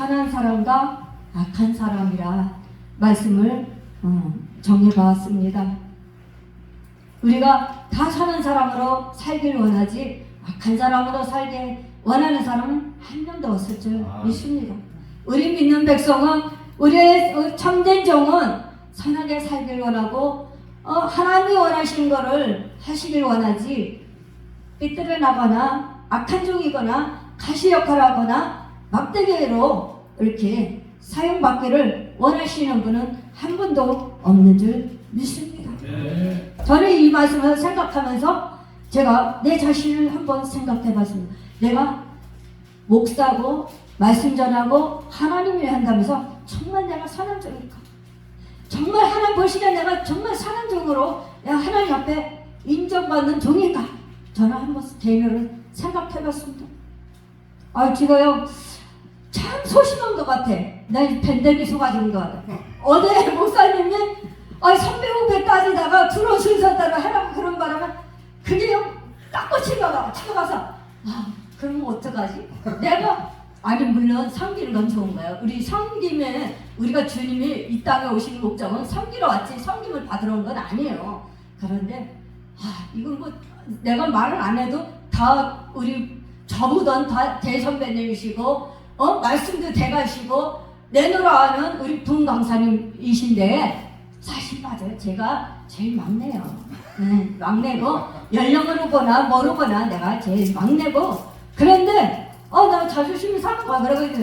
선한 사람과 악한 사람이라 말씀을 정해봤습니다. 우리가 다 선한 사람으로 살길 원하지 악한 사람으로 살게 원하는 사람은 한 명도 없을 줄 믿습니다. 우리 믿는 백성은, 우리의 참된 종은 선하게 살길 원하고 하나님이 원하시는 것을 하시길 원하지 삐뚤어 나거나 악한 종이거나 가시 역할을 하거나 막대기로 이렇게 사용받기를 원하시는 분은 한 분도 없는 줄 믿습니다. 네. 저는 이 말씀을 생각하면서 제가 내 자신을 한번 생각해 봤습니다. 내가 목사고 말씀 전하고 하나님을 한다면서 정말 내가 선한 종일까? 정말 하나님 보시기에 내가 정말 선한 종으로 내가 하나님 앞에 인정받는 종인가? 저는 한번 개인으로 생각해 봤습니다. 지금요 참 소심한 것 같아. 나 밴댕이 속아준 것 같아. 어제 목사님이 선배 후배 따지다가 들어 순서대로 해라고 그런 바람에 그게 딱 치고가서 그러면 어떡하지? 내가 물론 섬기는 건 좋은 거예요. 우리 섬김에 우리가 주님이 이 땅에 오신 목적은 섬기러 왔지 섬김을 받으러 온 건 아니에요. 그런데 이건 뭐 내가 말을 안 해도 다 우리 저보던 다 대선배님이시고 말씀도 대가시고 내노라 하는 우리 분 강사님이신데 사실 맞아요. 제가 제일 막내요. 막내고 연령으로 보나 뭐로 보나 내가 제일 막내고 그런데 나 자존심이 상한 거야. 그러고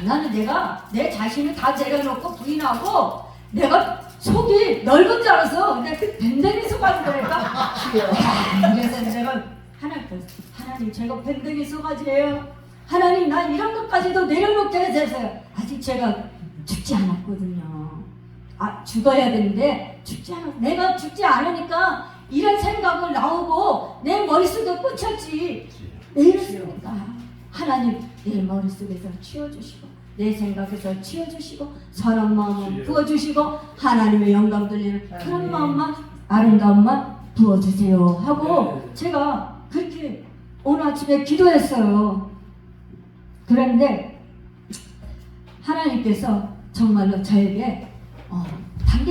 나는 내가 내 자신을 다 내려놓고 부인하고 내가 속이 넓은 줄 알아서 그냥 밴댕이 속아진 거니까 그래서 내가 하나님 제가 밴댕이 속아지예요. 하나님 난 이런 것까지도 내려놓게 해주세요. 아직 제가 죽지 않았거든요. 죽어야 되는데 내가 죽지 않으니까 이런 생각을 나오고 내 머릿속에 꽂혔지. 왜 이렇습니까? 하나님 내 머릿속에서 치워주시고 내 생각에서 치워주시고 선한 마음을 부어주시고 하나님의 영광 돌리는 그런 마음만 아름다움만 부어주세요 하고 제가 그렇게 오늘 아침에 기도했어요. 그런데 하나님께서 정말로 저에게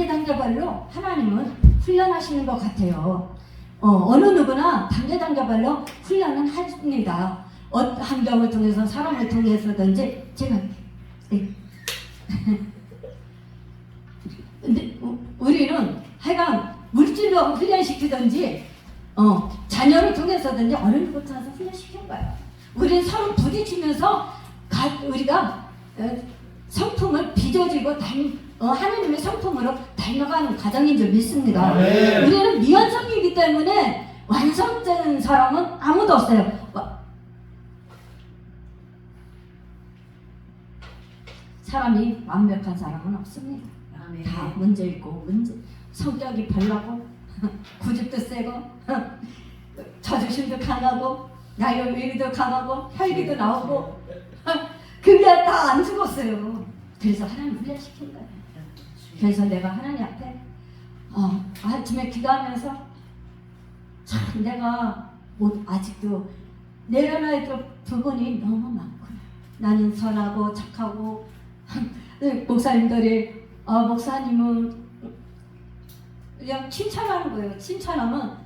단계별로 하나님은 훈련하시는 것 같아요. 어느 누구나 단계별로 훈련은 합니다. 환경을 통해서 사람을 통해서든지 제가 근데 우리는 하여간 물질로 훈련시키든지 자녀를 통해서든지 어느 누구부터 훈련시킨 거예요. 우리는 서로 부딪히면서 우리가 성품을 빚어지고 하나님의 성품으로 닮아가는 과정인 줄 믿습니다. 우리는 미완성이기 때문에 완성된 사람은 아무도 없어요. 사람이 완벽한 사람은 없습니다. 다 문제 있고 성격이 별로고 고집도 세고 자존심도 강하고 나의 의리도 강하고 혈기도 나오고 그게 다 안 죽었어요. 그래서 하나님 훈련시킨 거예요. 그래서 내가 하나님 앞에 아침에 기도하면서 참 내가 아직도 내려놔야 부분이 너무 많구나. 나는 선하고 착하고 목사님들이 목사님은 그냥 칭찬하는 거예요. 칭찬하면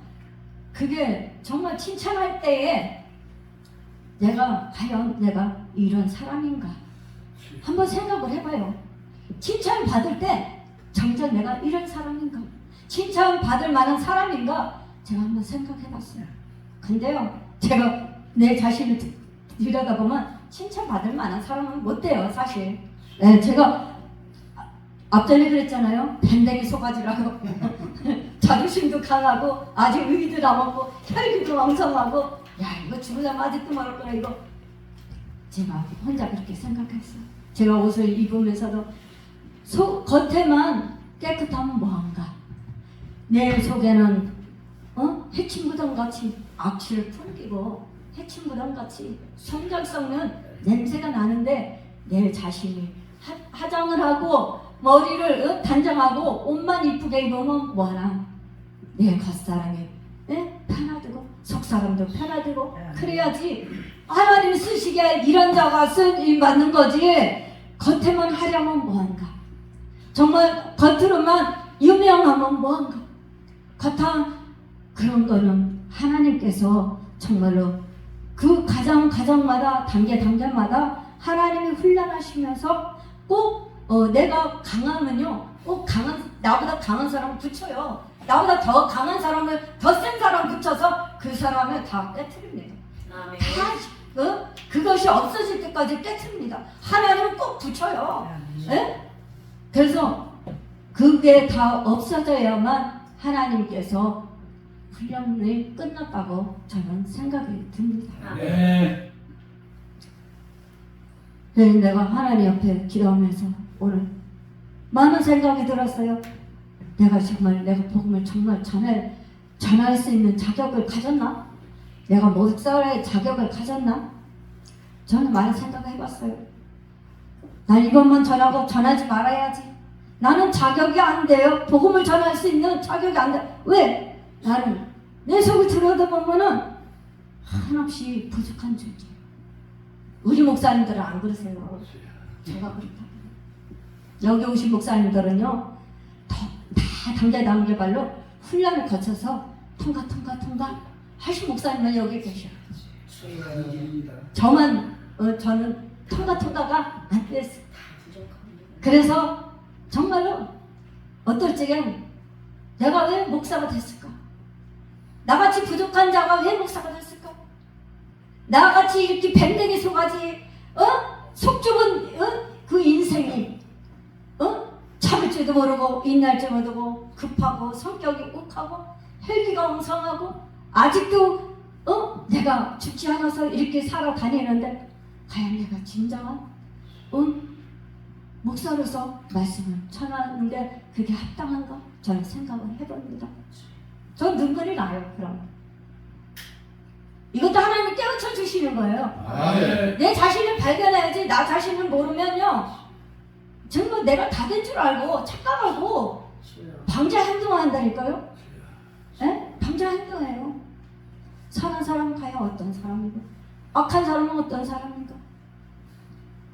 그게 정말 칭찬할 때에 과연 내가 이런 사람인가 한번 생각을 해봐요. 칭찬 받을 때 정작 내가 이런 사람인가 칭찬 받을 만한 사람인가 제가 한번 생각해봤어요. 근데요 제가 내 자신을 들여다보면 칭찬 받을 만한 사람은 못 돼요. 사실 제가 앞전에 그랬잖아요. 밴댕이 속아지라고 자존심도 강하고 아직 의리도 남았고 혈기도 왕성하고 이거 죽으자마자 아직도 말할 거야 이거. 제가 혼자 그렇게 생각했어요. 제가 옷을 입으면서도 겉에만 깨끗하면 뭐한가 내 속에는 해친 무덤같이 악취를 풍기고 해친 무덤같이 성장 썩는 냄새가 나는데 내 자신이 화장을 하고 머리를 단정하고 옷만 이쁘게 입으면 뭐하나 내 겉사람이 편하고 속 사람도 편하되고 그래야지. 하나님 쓰시기에 이런 자가 쓰임 받는 거지. 겉에만 하려면 뭐한가? 정말 겉으로만 유명하면 뭐한가? 겉한 그런 거는 하나님께서 정말로 그 가정마다 단계마다 하나님이 훈련하시면서 꼭 내가 강하면요 꼭 나보다 강한 사람 붙여요. 나보다 더 강한 사람을 더 센 사람 붙여서 그 사람을 다 깨트립니다. 다 그것이 없어질 때까지 깨트립니다. 하나님은 꼭 붙여요. 예? 그래서 그게 다 없어져야만 하나님께서 훈련이 끝났다고 저는 생각이 듭니다. 네. 그래서 내가 하나님 옆에 기도하면서 오늘 많은 생각이 들었어요. 내가 복음을 정말 전할 수 있는 자격을 가졌나? 내가 목사의 자격을 가졌나? 저는 많은 생각을 해봤어요. 난 이것만 전하고 전하지 말아야지. 나는 자격이 안 돼요. 복음을 전할 수 있는 자격이 안 돼. 왜? 나는 내 속을 들여다보면은 한없이 부족한 존재. 우리 목사님들은 안 그러세요. 제가 그렇다. 여기 오신 목사님들은요, 다 단계발로 훈련을 거쳐서 통과 하신 목사님만 여기 계셔요. 저는 통과가 안 됐어요. 그래서 정말로 어떨 적엔 내가 왜 목사가 됐을까? 나같이 부족한 자가 왜 목사가 됐을까? 나같이 이렇게 밴댕이 속아지 속 좁은 그 인생이 참을 줄도 모르고 인날 줄 모르고 급하고 성격이 욱하고 혈기가 엉성하고 아직도 내가 죽지 않아서 이렇게 살아다니는데 과연 내가 진정한 목사로서 말씀을 전하는데 그게 합당한가? 저는 생각을 해봅니다. 전 눈물이 나요. 그럼 이것도 하나님이 깨우쳐 주시는 거예요. 네. 내 자신을 발견해야지. 나 자신을 모르면요 정말 내가 다 된 줄 알고 착각하고 방자 행동한다니까요. 예? 방자 행동해요. 선한 사람은 과연 어떤 사람인가? 악한 사람은 어떤 사람인가?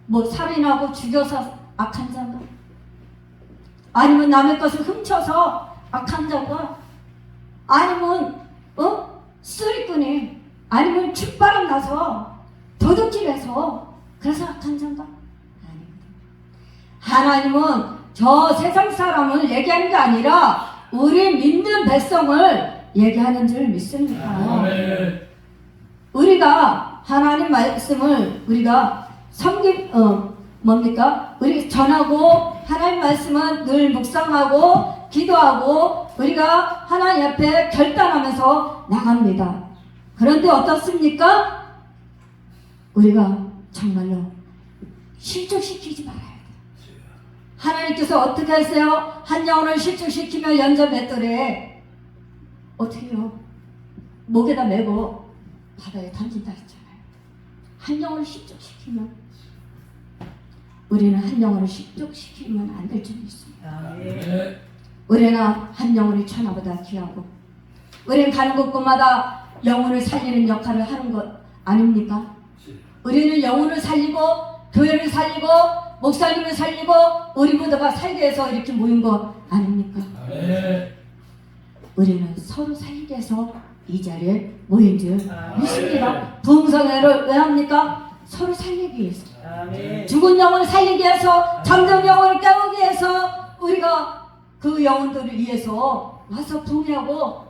뭐 살인하고 죽여서 악한 자인가? 아니면 남의 것을 훔쳐서 악한 자인가? 아니면 쓰리꾼이 아니면 축바람 나서 도둑질해서 그래서 악한 자인가? 하나님은 저 세상 사람을 얘기하는 게 아니라 우리 믿는 백성을 얘기하는 줄 믿습니다. 우리가 하나님 말씀을 우리가 우리 전하고 하나님 말씀은 늘 묵상하고 기도하고 우리가 하나님 앞에 결단하면서 나갑니다. 그런데 어떻습니까? 우리가 정말로 실족시키지 말아요. 하나님께서 어떻게 하세요? 한 영혼을 실족시키면 연자 맷돌에 어떻게 해요? 목에다 메고 바다에 던진다 했잖아요. 한 영혼을 실족시키면 우리는 한 영혼을 실족시키면 안 될 줄 믿습니다. 우리는 한 영혼이 천하보다 귀하고 우리는 가는 곳곳마다 영혼을 살리는 역할을 하는 것 아닙니까? 우리는 영혼을 살리고 교회를 살리고 목사님을 살리고 우리 모두가 살기 위해서 이렇게 모인 것 아닙니까? 우리는 서로 살기 위해서 이 자리에 모인 줄 믿습니다. 부흥성회를 왜 합니까? 서로 살리기 위해서. 죽은 영혼을 살리기 위해서 잠든 영혼을 깨우기 위해서 우리가 그 영혼들을 위해서 와서 부흥하고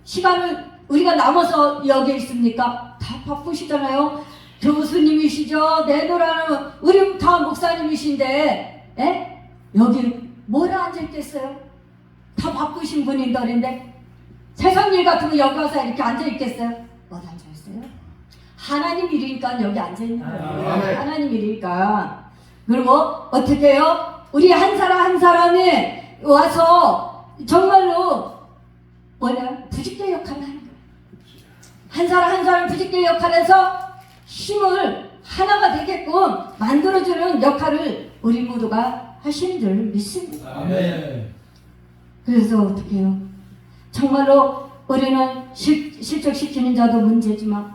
시간을 우리가 남아서 여기 있습니까? 다 바쁘시잖아요. 교수님이시죠. 내노라는 우리 다 목사님이신데 여기 뭐라 앉아있겠어요? 다 바쁘신 분인들인데 세상 일 같으면 여기 와서 이렇게 앉아있겠어요? 못 앉아있어요? 하나님 일이니까 여기 앉아있는 거예요. 하나님 일이니까. 그리고 어떻게 해요? 우리 한 사람 한 사람이 와서 정말로 부직개 역할을 하는 거예요. 한 사람 한 사람 부직개 역할에서 힘을 하나가 되게끔 만들어주는 역할을 우리 모두가 하시는 줄 믿습니다. 아멘. 그래서 어떻게 해요? 정말로 우리는 실족시키는 자도 문제지만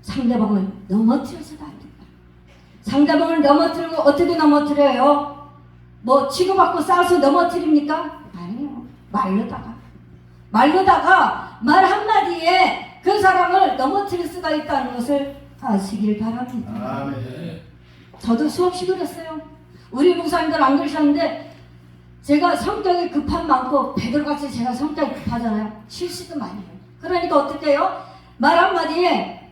상대방을 넘어뜨려서도 안 된다. 상대방을 넘어뜨리고 어떻게 넘어뜨려요? 뭐 치고받고 싸워서 넘어뜨립니까? 아니요. 말로다가 말 한마디에 그 사람을 넘어뜨릴 수가 있다는 것을 아시길 바랍니다. 아멘. 저도 수없이 그랬어요. 우리 목사님들 안 그러셨는데 제가 성격이 급한 많고 베드로같이 제가 성격이 급하잖아요. 실수도 많이 해요. 그러니까 어떻게 해요? 말 한마디에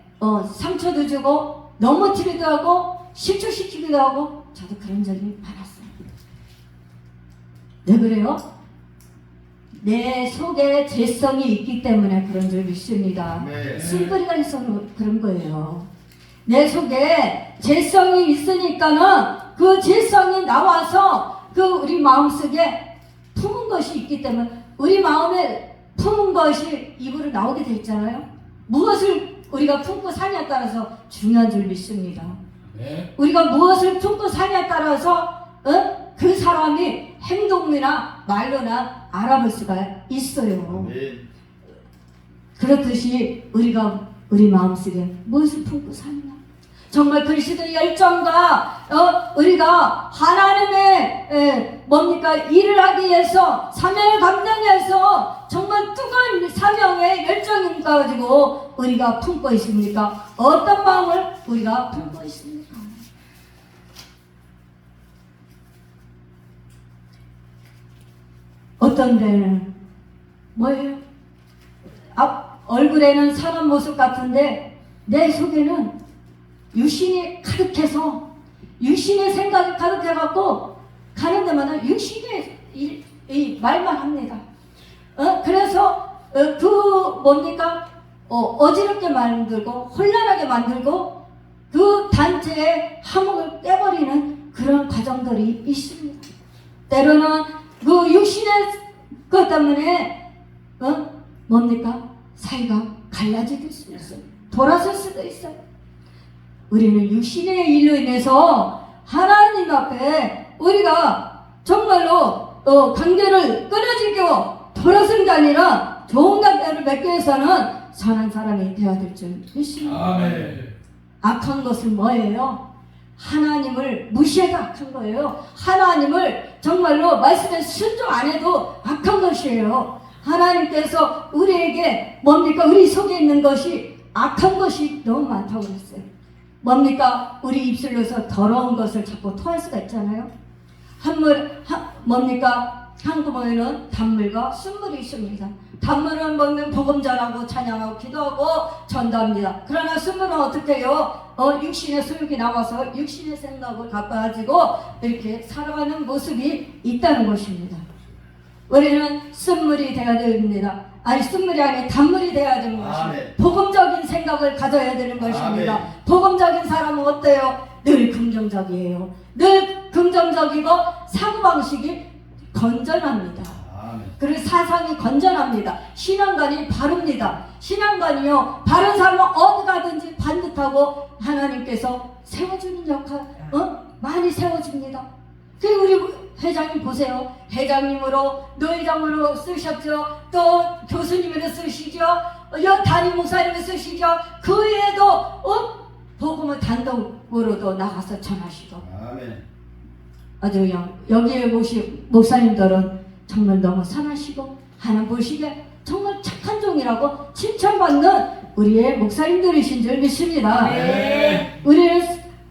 상처도 주고 넘어뜨리기도 하고 실족시키기도 하고 저도 그런 적이 많았어요. 왜 그래요? 내 속에 죄성이 있기 때문에 그런 줄 믿습니다. 네. 쓴뿌리가 있어서 그런 거예요. 내 속에 죄성이 있으니까는 그 죄성이 나와서 그 우리 마음속에 품은 것이 있기 때문에 우리 마음에 품은 것이 입으로 나오게 돼 있잖아요. 무엇을 우리가 품고 사냐에 따라서 중요한 줄 믿습니다. 네. 우리가 무엇을 품고 사냐에 따라서 그 사람이 행동이나 말로나 알아볼 수가 있어요. 네. 그렇듯이 우리가 우리 마음속에 무엇을 품고 사느냐. 정말 그리스도의 열정과 우리가 하나님의 일을 하기 위해서 사명을 감당해서 정말 뜨거운 사명의 열정을 가지고 우리가 품고 있습니까? 어떤 마음을 우리가 품고 있습니까? 어떤 데는 뭐예요? 얼굴에는 사람 모습 같은데 내 속에는 육신이 가득해서 육신의 생각이 가득해갖고 가는 데마다 육신의 이 말만 합니다. 그래서 어지럽게 만들고 혼란하게 만들고 그 단체의 화목을 깨버리는 그런 과정들이 있습니다. 때로는 그 육신의 것 때문에 사이가 갈라질 수도 있어요. 돌아설 수도 있어요. 우리는 육신의 일로 인해서 하나님 앞에 우리가 정말로 관계를 끊어지고 돌아서는 게 아니라 좋은 관계를 맺기 위해서는 선한 사람이 되어야 될 줄 믿습니다. 아멘. 악한 것은 뭐예요? 하나님을 무시해도 악한 거예요. 하나님을 정말로 말씀에 순종 안 해도 악한 것이에요. 하나님께서 우리에게 우리 속에 있는 것이 악한 것이 너무 많다고 그랬어요. 우리 입술로서 더러운 것을 자꾸 토할 수가 있잖아요. 한구멍에는 단물과 순물이 있습니다. 단물은 먹는 복음 전하고 찬양하고 기도하고 전도합니다. 그러나 순물은 어떻게 해요? 육신의 소욕이 나와서 육신의 생각을 가지고 이렇게 살아가는 모습이 있다는 것입니다. 우리는 순물이 되어야 됩니다. 순물이 아닌 단물이 되어야 되는 것입니다. 복음적인 생각을 가져야 되는 것입니다. 아멘. 복음적인 사람은 어때요? 늘 긍정적이에요. 늘 긍정적이고 사고방식이 건전합니다. 그리고 사상이 건전합니다. 신앙관이 바릅니다. 신앙관이요, 바른 사람은 어디 가든지 반듯하고 하나님께서 세워주는 역할 많이 세워줍니다. 그리고 우리 회장님 보세요. 회장님으로 노회장으로 쓰셨죠. 또 교수님으로 쓰시죠. 담임 목사님으로 쓰시죠. 그 외에도 복음을 단독으로도 나가서 전하시고. 아멘. 아주 그냥 여기에 오신 목사님들은 정말 너무 선하시고 하나님 보시기에 정말 착한 종이라고 칭찬받는 우리의 목사님들이신 줄 믿습니다. 네. 우리는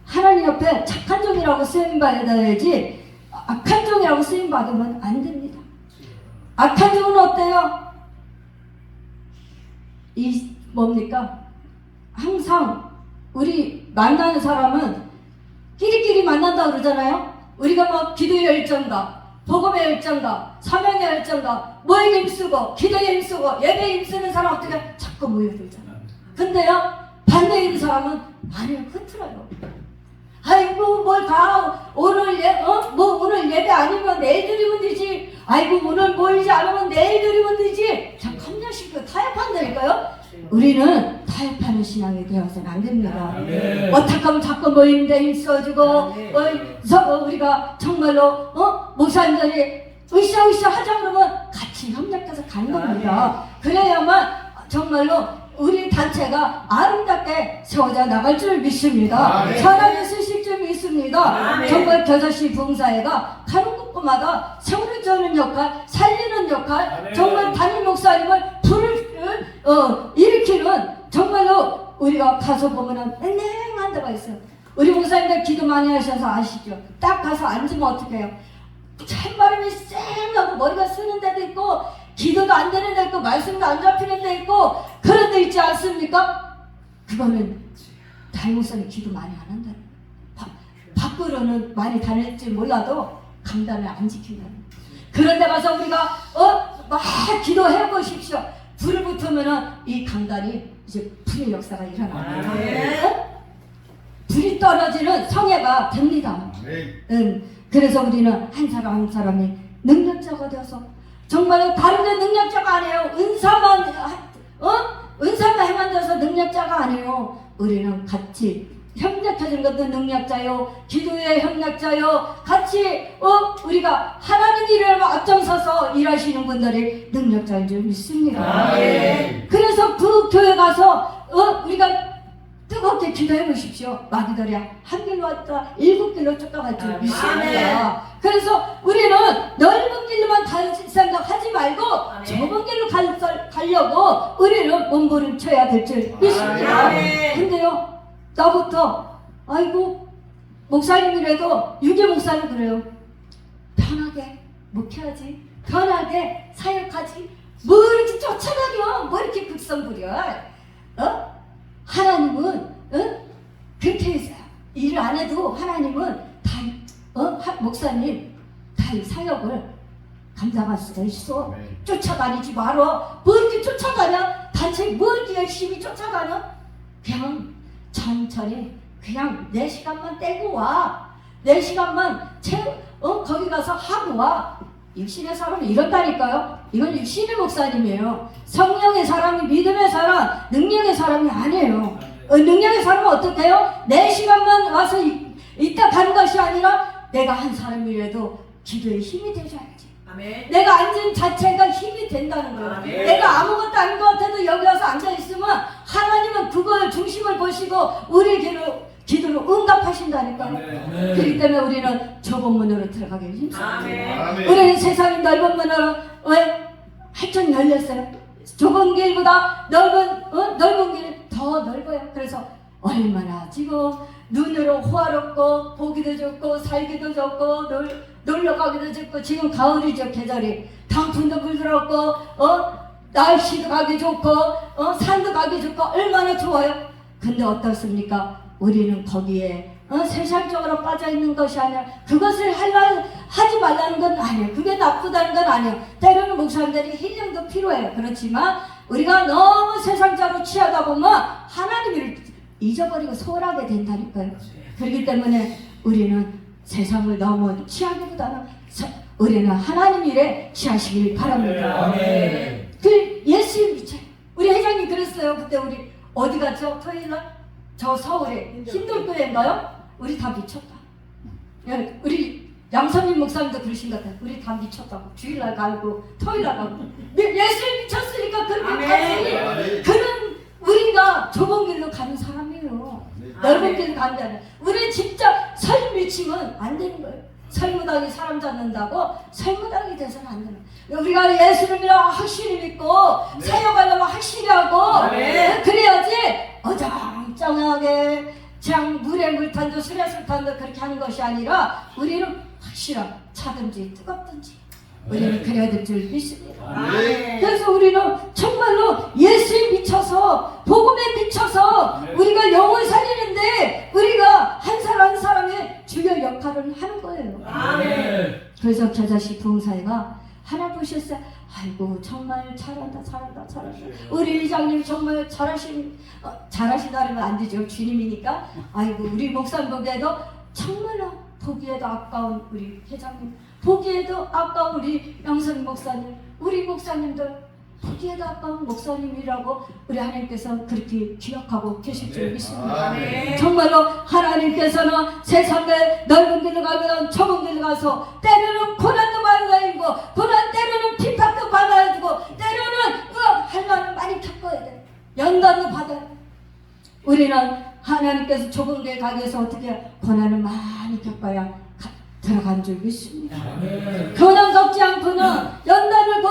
하나님 옆에 착한 종이라고 쓰임받아야지 악한 종이라고 쓰임받으면 안 됩니다. 악한 종은 어때요? 항상 우리 만나는 사람은 끼리끼리 만난다 그러잖아요. 우리가 기도의 열정가, 복음의 열정가, 사명의 열정가, 뭐에 힘쓰고 기도에 힘쓰고 예배에 힘쓰는 사람 어떻게 자꾸 모여들잖아요. 근데요, 반대에 있는 사람은 말을 흐트러요. 아이고 오늘 예배 아니면 내일 드리면 되지. 아이고 오늘 모이지 않으면 내일 드리면 되지. 참 컴녀식도 타협한다니까요. 우리는 타협하는 신앙이 되어서는 안 됩니다. 어떻게 하면 자꾸 모이는데 힘써주고 우리가 정말로 목사님들이 으쌰으쌰 하자 그러면 같이 같이 협력해서 가는 겁니다. 그래야만 정말로 우리 단체가 아름답게 세워져 나갈 줄 믿습니다. 사랑이 쓰실 줄 믿습니다. 정말 겨자씨 봉사회가 가는 곳마다 세워주는 역할, 살리는 역할, 정말 담임 목사님을 불을 일으키는 정말로 우리가 가서 보면은 냉랭한 데가 있어요. 우리 목사님들 기도 많이 하셔서 아시죠? 딱 가서 앉으면 어떻게 해요? 찬바람이 쌩하고 머리가 쓰는 데도 있고 기도도 안 되는 데 있고 말씀도 안 잡히는 데 있고 그런 데 있지 않습니까? 그거는 담임 목사님 기도 많이 안 한다. 밖으로는 많이 다닐지 몰라도 강단을 안 지킨다. 그런 데 가서 우리가 막 기도해 보십시오. 불을 붙으면은 이 강단이 이제 불의 역사가 일어나요. 불이 떨어지는 성회가 됩니다. 그래서 우리는 한 사람 한 사람이 능력자가 되어서 정말로 다른 데 능력자가 아니에요. 은사만 해만들어서 능력자가 아니에요. 우리는 같이 협력해주는 것도 능력자요. 기도의 협력자요. 같이 우리가 하나님 일을 앞장서서 일하시는 분들이 능력자인 줄 믿습니다. 그래서 그 교회 가서 우리가 뜨겁게 기도해 보십시오. 마귀들이 한 길로 왔다 7길로 쫓아갈 줄 믿습니다. 그래서 우리는 넓은 길로만 갈 생각하지 말고 좁은 길로 가려고 우리는 몸부림쳐야 될 줄 믿습니다. 근데요, 나부터 아이고 목사님이라도 유교 목사님 그래요. 편하게 목회하지, 편하게 사역하지, 뭐 이렇게 쫓아다녀, 뭐 이렇게 극성 부려. 하나님은 그렇게 해서 일을 안 해도 하나님은 다 목사님 다 사역을 감당할 수가 있어. 쫓아다니지 말어. 뭐 이렇게 쫓아다녀? 단체 뭐 이렇게 열심히 쫓아다녀? 그냥 천천히 그냥 4시간만 떼고 와. 4시간만 거기 가서 하고 와. 육신의 사람은 이런다니까요. 이건 육신의 목사님이에요. 성령의 사람이, 믿음의 사람, 능력의 사람이 아니에요. 능력의 사람은 어떻게 해요? 4시간만 와서 있다 가는 것이 아니라 내가 한 사람이라도 기도에 힘이 되줘야지. 내가 앉은 자체가 힘이 된다는 거예요. 내가 아무것도 아닌 것 같아도 여기 와서 앉아있으면 하나님은 그걸 중심을 보시고 우리 기도로 응답하신다니까요. 그렇기 때문에 우리는 좁은 문으로 들어가기를 힘씁니다. 우리는 세상이 넓은 문으로 왜? 활짝 열렸어요. 좁은 길보다 넓은 길이 더 넓어요. 그래서 얼마나 지금 눈으로 호화롭고 보기도 좋고 살기도 좋고 놀러 가기도 좋고 지금 가을이죠. 계절이 단풍도 불들었고 날씨도 가기 좋고 산도 가기 좋고 얼마나 좋아요. 근데 어떻습니까? 우리는 거기에 세상적으로 빠져있는 것이 아니라 그것을 하지 말라는 건 아니에요. 그게 나쁘다는 건 아니에요. 때로는 목사님들이 힐링도 필요해요. 그렇지만 우리가 너무 세상적으로 취하다 보면 하나님을 잊어버리고 소홀하게 된다니까요. 그렇기 때문에 우리는 세상을 너무 취하기보다는 우리는 하나님 일에 취하시길 바랍니다. 그 예수님 미쳐. 우리 회장님 그랬어요. 그때 우리 어디 갔죠? 토요일날? 저 서울에 힘들교회인가요? 우리 다 미쳤다. 우리 양선민 목사님도 그러신 것 같아요. 우리 다 미쳤다고. 주일날 가고 토요일날 가고. 예수님 미쳤으니까 그렇게 가지. 그런 우리가 좁은 길로 가는 사람이에요. 넓은 길로 가는 게 아니라 우리 진짜 설 미치면 안 되는 거예요. 설무당이 사람 잡는다고 설무당이 돼서는 안 되는 거예요. 우리가 예수를 믿어 확실히 믿고 사역하려면 확실히 하고 그래야지 어정쩡하게 그냥 물에 물탄도 술에 술탄도 그렇게 하는 것이 아니라 우리는 확실한 차든지 뜨겁든지 우리는 그래야 될 줄 믿습니다. 그래서 우리는 정말로 예수에 미쳐서 복음에 미쳐서 우리가 영을 살리는데 우리가 한 사람 한 사람의 주요 역할을 하는 거예요. 그래서 겨자씨 봉사회가 하나 보셨어요. 아이고 정말 잘한다. 우리 회장님 정말 잘하시다면 안 되죠. 주님이니까. 아이고 우리 목사님 보기에도 정말로 보기에도 아까운 우리 회장님, 보기에도 아까운 우리 양선 목사님, 우리 목사님들 보기에도 아까운 목사님이라고 우리 하나님께서 그렇게 기억하고 계실 줄 믿습니다. 정말로 하나님께서는 세상에 넓은 길로 가면 좁은 길로 가서 때로는 고난도 받아야 되고 때로는 핍박도 받아야 연단도 받아요. 우리는 하나님께서 좁은 길 가기 위해서 어떻게 고난을 많이 겪어야 들어간 줄 믿습니다. 고난 겪지 않고는 연단을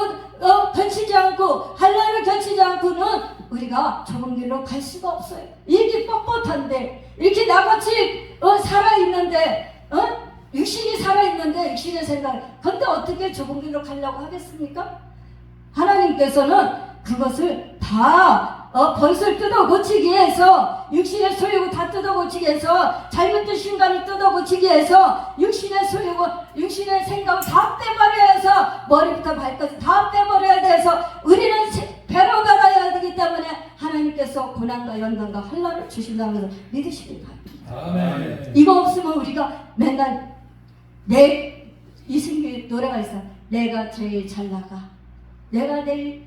견치지 않고 한란을 견치지 않고는 우리가 좁은 길로 갈 수가 없어요. 이렇게 뻣뻣한데 이렇게 나같이 살아있는데 육신이 살아있는데 육신의 생각 근데 어떻게 좁은 길로 가려고 하겠습니까? 하나님께서는 그것을 다 벌써 뜯어 고치기 위해서 육신의 소유고 다 뜯어 고치기 위해서 잘못된 신간을 뜯어 고치기 위해서 육신의 소유고 육신의 생각을 다 빼버려야 해서 머리부터 발까지 다 빼버려야 돼서 우리는 배로 받아야 되기 때문에 하나님께서 고난과 연단과 환난을 주신다는 것을 믿으시기 바랍니다. 아멘. 이거 없으면 우리가 맨날 이승기 노래가 있어요. 내가 제일 잘 나가. 내가 내일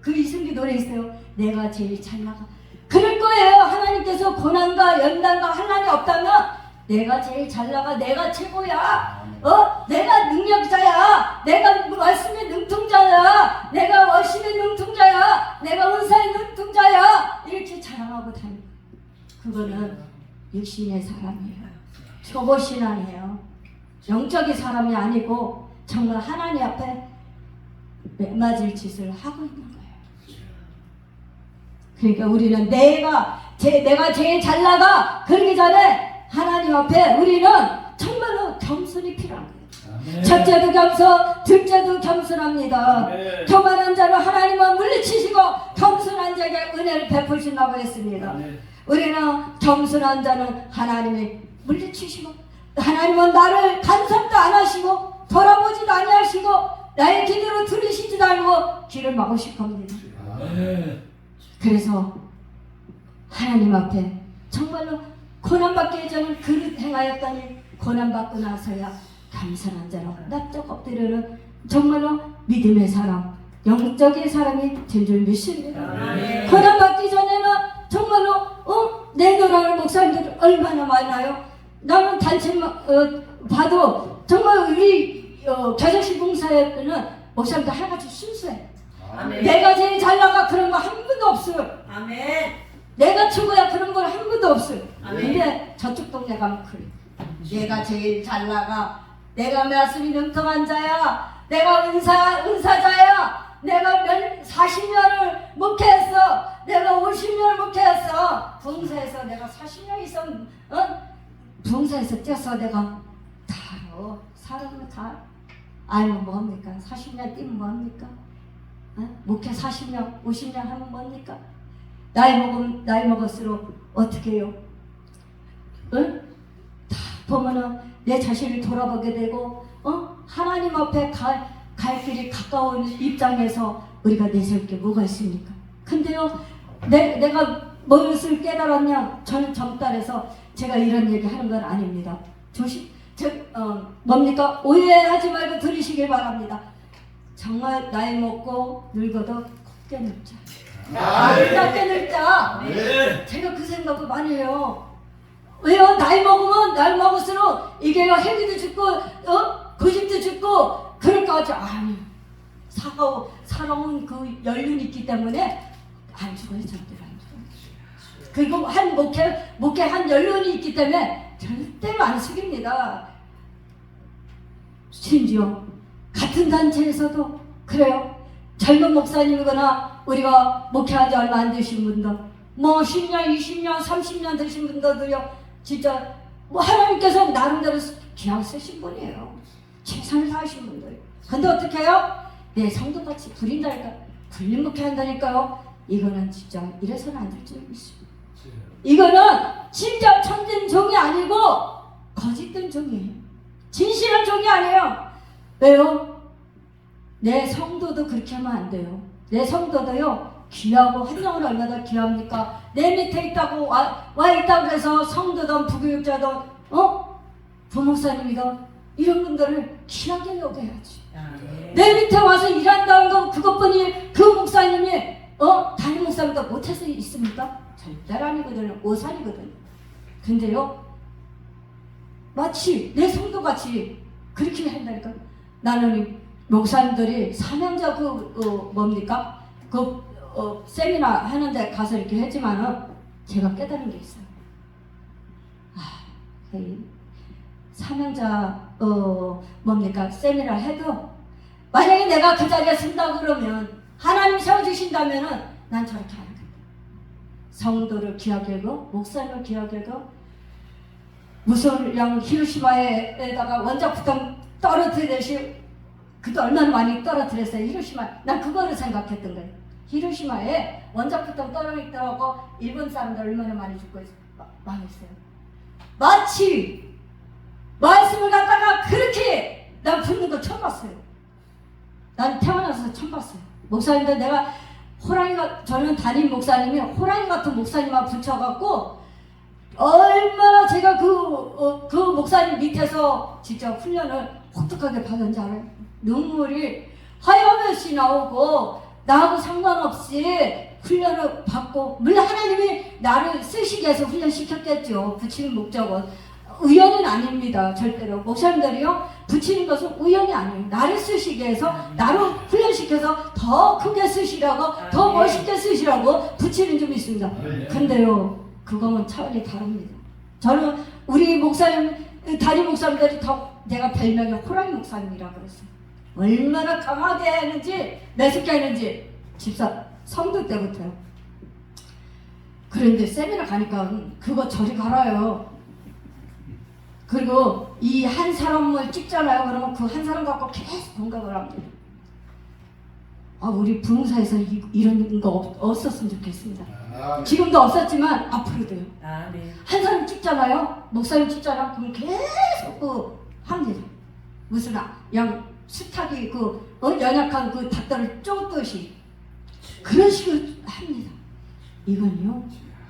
그 이승기 노래 있어요. 내가 제일 잘 나가. 그럴 거예요. 하나님께서 고난과 연단과 환난이 없다면 내가 제일 잘 나가. 내가 최고야. 내가 능력자야. 내가 말씀의 능통자야. 내가 월심의 능통자야. 내가 은사의 능통자야. 이렇게 자랑하고 다니고 그거는 육신의 사람이에요. 초보신앙이에요. 영적인 사람이 아니고 정말 하나님 앞에 맞을 짓을 하고 있는 거예요. 그러니까 우리는 내가 제일 잘 나가 그러기 전에 하나님 앞에 우리는 정말로 겸손이 필요한 거예요. 첫째도 겸손, 둘째도 겸손합니다. 교만한 자를 하나님은 물리치시고 겸손한 자에게 은혜를 베푸신다고 했습니다. 우리는 겸손한 자는 하나님이 물리치시고 하나님은 나를 간섭도 안 하시고 돌아보지도 아니하시고 나의 기도를 들으시지도 않고 귀를 막으실 겁니다. 그래서 하나님 앞에 정말로 고난받기 전에 그릇 행하였더니 고난받고 나서야 겸손한 자로 납작 엎드려는 정말로 믿음의 사람, 영적인 사람이 된 줄 믿습니다. 고난받기 전에는 정말로 내노라는 목사님들 얼마나 많아요. 나는 단체 봐도 정말 우리 겨자씨 봉사에는 목사님들 하나같이 순수해. 내가 제일 잘 나가 그런 거 한 번도 없어요. 아멘. 내가 최고야 그런 걸 한 번도 없어요. 아멘. 근데 저쪽 동네 가면 그래. 내가 제일 잘 나가. 내가 말씀이 능통한 자야. 내가 은사자야. 내가 40년을 목회했어. 내가 50년을 목회했어. 봉사에서 내가 40년 이상 봉사에서 뛰어서 내가 다 알아. 사람은 다 알면 뭐합니까? 40년 뛰면 뭐합니까? 목회 40년, 50년 하면 뭡니까? 나이 먹을수록 어떻게 해요? 다 보면은 내 자신을 돌아보게 되고, 하나님 앞에 갈 길이 가까운 입장에서 우리가 내세울 게 뭐가 있습니까? 근데요, 내가 무엇을 깨달았냐? 저는 정달에서 제가 이런 얘기 하는 건 아닙니다. 뭡니까? 오해하지 말고 들으시길 바랍니다. 정말 나이 먹고 늙어도 곱게 늙자. 아름답게 늙자. 제가 그 생각을 많이 해요. 왜요? 나이 먹을수록 이게요, 해기도 죽고, 고집도 죽고, 그럴까 하지. 아니, 살아온 그 연륜이 있기 때문에 안 죽어요, 절대로 안 죽어요. 그리고 목회 한 연륜이 있기 때문에 절대로 안 숙입니다. 심지어 같은 단체에서도 그래요. 젊은 목사님이거나 우리가 목회하지 얼마 안 되신 분들, 뭐 10년, 20년, 30년 되신 분들도요, 진짜 뭐 하나님께서 나름대로 기왕 쓰신 분이에요. 최선을 다하신 분들. 근데 어떻게 해요? 내 성도같이 부린다니까, 불린 목회한다니까요. 이거는 진짜 이래서는 안 될 줄 믿습니다. 이거는 진짜 참된 종이 아니고 거짓된 종이에요. 진실한 종이 아니에요. 왜요? 내 성도도 그렇게 하면 안 돼요. 내 성도도요, 귀하고 한 명은 얼마나 귀합니까? 내 밑에 있다고 와 있다고 해서 성도든 부교육자든 부목사님이든 이런 분들을 귀하게 여겨야지. 내 밑에 와서 일한다는 건 그것뿐이 그 목사님이 담임 목사보다 못해서 있습니까? 절대로 아니거든요. 오산이거든요. 근데요, 마치 내 성도같이 그렇게 한다니까. 나는 목사님들이 사명자 뭡니까? 세미나 하는데 가서 이렇게 했지만은 제가 깨달은 게 있어요. 사명자 뭡니까 세미나 해도 만약에 내가 그 자리에 쓴다 그러면 하나님 세워주신다면은 난 저렇게 안 하겠다. 성도를 기억하고 목사님을 기억하고 무솔령 히로시마에다가 원자폭탄 떨어뜨리듯이 그때 얼마나 많이 떨어뜨렸어요. 히로시마. 난 그거를 생각했던 거예요. 히로시마에 원자폭탄 떨어뜨리더라고 일본 사람들 얼마나 많이 죽고 망했어요. 마치 말씀을 갖다가 그렇게 난 붙는 거 처음 봤어요. 난 태어나서 처음 봤어요. 목사님들 내가 저는 담임 목사님이 호랑이 같은 목사님만 붙여갖고 얼마나 제가 그 목사님 밑에서 진짜 훈련을 혹독하게 받은지 알아요? 눈물이 하염없이 나오고 나하고 상관없이 훈련을 받고 물론 하나님이 나를 쓰시기 위해서 훈련시켰겠죠. 붙이는 목적은 우연은 아닙니다. 절대로 목사님들이요 붙이는 것은 우연이 아니에요. 나를 쓰시기 위해서 나를 훈련시켜서 더 크게 쓰시라고 더 멋있게 쓰시라고 붙이는 좀 있습니다. 근데요 그거는 차원이 다릅니다. 저는 우리 목사님 담임 목사님들이 내가 별명이 호랑이 목사님이라 그랬어요. 얼마나 강하게 했는지 매섭게 했는지 집사 성도 때부터요. 그런데 세미나 가니까 그거 저리 가라요. 그리고 이 한 사람을 찍잖아요. 그러면 그 한 사람 갖고 계속 공감을 합니다. 우리 부흥사에서 이런 거 없었으면 좋겠습니다. 지금도 없었지만 앞으로도요. 네. 한 사람 찍잖아요. 목사님 찍잖아요. 그럼 계속 합니다. 무슨 수탉이 연약한 그 닭들을 쫓듯이 그런 식으로 합니다. 이건요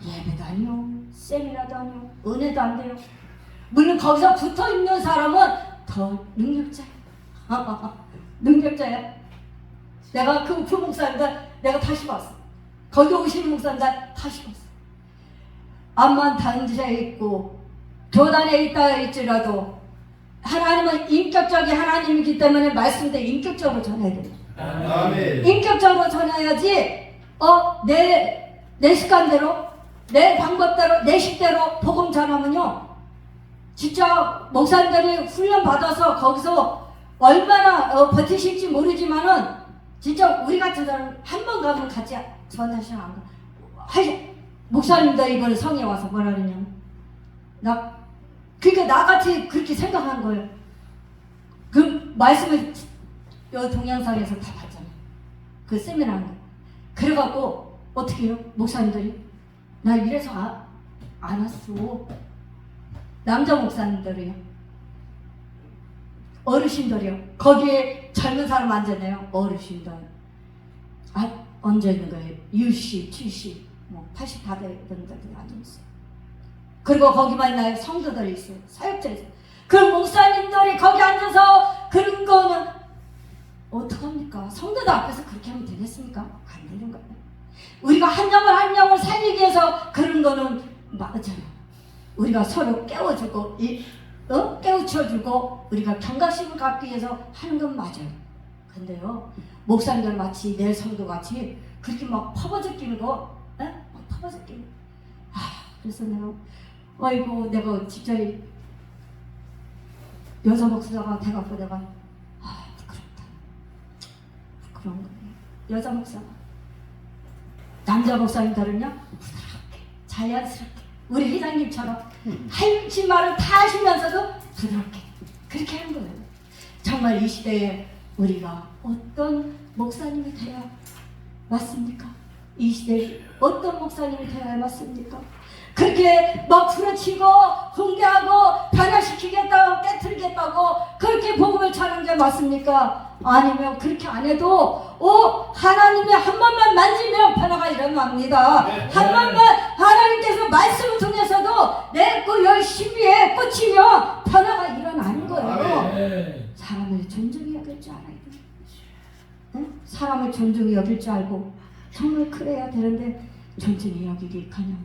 예배도 아니요 세미나도 아니요 은혜도 안 돼요. 물론 거기서 붙어있는 사람은 더 능력자예요. 능력자예요. 내가 그 부목사님들 내가 다시 봤어. 거기 오시는 목사님들 다시 봤어. 암만 단지에 있고 교단에 있다 할지라도 하나님은 인격적인 하나님이기 때문에 말씀도 인격적으로 전해야 돼요. 아멘. 인격적으로 전해야지 내 습관대로 내 방법대로 내 식대로 복음 전하면요 진짜 목사님들이 훈련 받아서 거기서 얼마나 버티실지 모르지만은 진짜 우리 같은 사람 한 번 가면 같이 전하시면 안 가. 목사님들 이번에 성에 와서 뭐라 그러냐면 그러니까 나같이 그렇게 생각한 거예요. 그 말씀을 동영상에서 다 봤잖아요. 그 세미나 한 거. 그래갖고 어떻게 해요? 목사님들이 나 이래서 안 왔어. 남자 목사님들이요. 어르신들이요. 거기에 젊은 사람 앉았네요. 어르신들. 얹어 있는 거예요. 60, 70, 80 다 되는 분들이 앉아있어요. 그리고 거기만 있나요? 성도들이 있어요. 사역자 있어요. 그 목사님들이 거기 앉아서 그런 거는 어떡합니까? 성도들 앞에서 그렇게 하면 되겠습니까? 안 되는 거예요. 우리가 한 영을 살리기 위해서 그런 거는 맞아요. 우리가 서로 깨워주고 깨우쳐주고 우리가 경각심을 갖기 위해서 하는 건 맞아요. 근데요 목사님들 마치 내 성도 같이 그렇게 막 퍼버적기는 거 막 퍼버적기는 그래서 내가 진짜 여자 목사가 돼갖고 내가 부끄럽다. 부끄러운 거예요. 여자 목사가 남자 목사님들은요 부드럽게 자연스럽게 우리 회장님처럼 할지 말을 다 하시면서도 부드럽게 그렇게 하는 거예요. 정말 이 시대에 우리가 어떤 목사님이 되어야 맞습니까? 이 시대에 어떤 목사님이 되어야 맞습니까? 그렇게 막 부르치고 훈계하고 변화시키겠다고 깨트리겠다고 그렇게 복음을 전하는 게 맞습니까? 아니면 그렇게 안 해도 하나님이 한 번만 만지면 변화가 일어납니다. 한 번만 하나님께서 말씀을 통해서도 내 그 열심히에 꽂히면 변화가 일어나는 거예요. 사람을 존중히 여길 줄 알아야 돼. 응? 사람을 존중히 여길 줄 알고 정말 그래야 되는데 존중히 여기기커녕